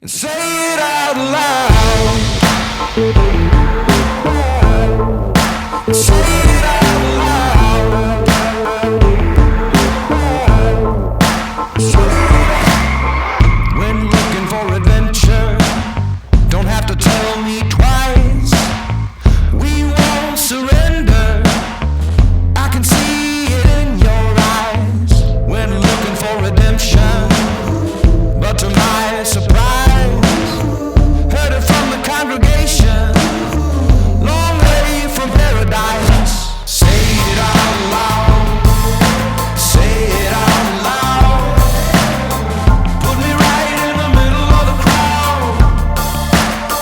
and say it out loud. Say it out loud. When looking for adventure, don't have to tell me twice. We won't surrender. I can see it in your eyes. When looking for redemption, but to my surprise, heard it from the congregation, long way from paradise. Say it out loud. Say it out loud. Put me right in the middle of the crowd.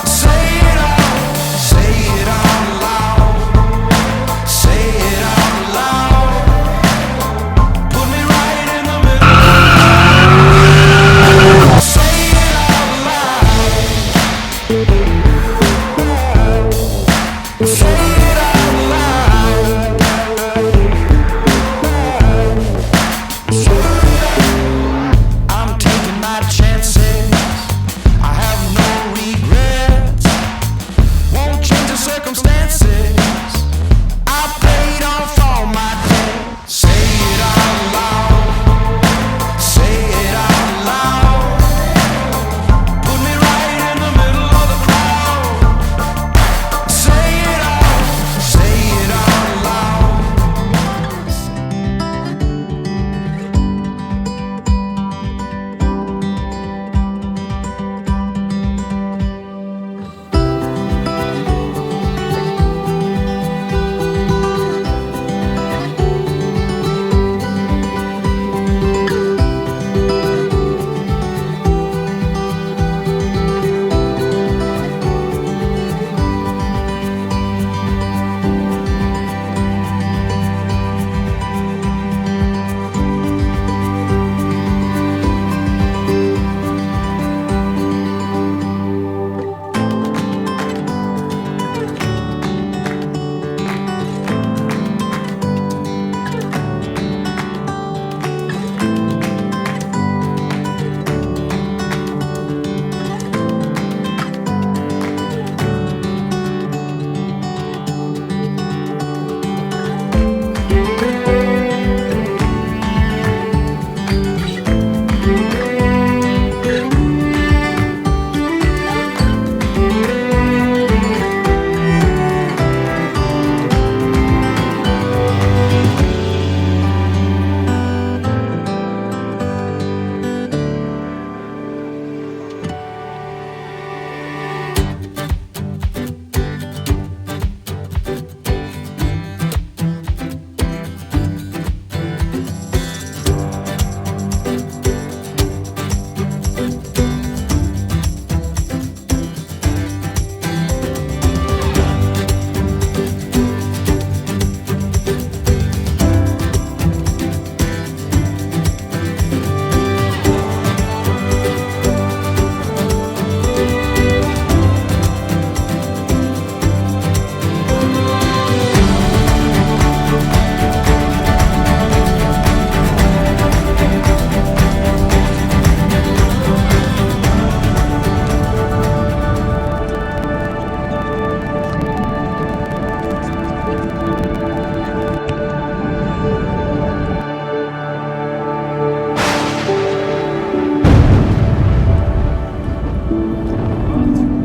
Say it out. Say it out loud. Say it out loud. Put me right in the middle. Say it out loud. Say it out loud. I'm taking my chances. I have no regrets. Won't change the circumstances. I paid off all my debt. Say it out loud. Say it out loud. Put me right in the middle of the crowd. Say it out. Say it out loud.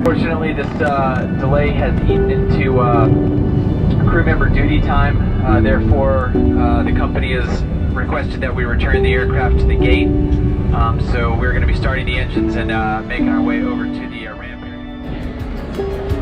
Unfortunately, this delay has eaten into crew member duty time. Therefore, the company has requested that we return the aircraft to the gate. So we're going to be starting the engines and making our way over to the ramp area.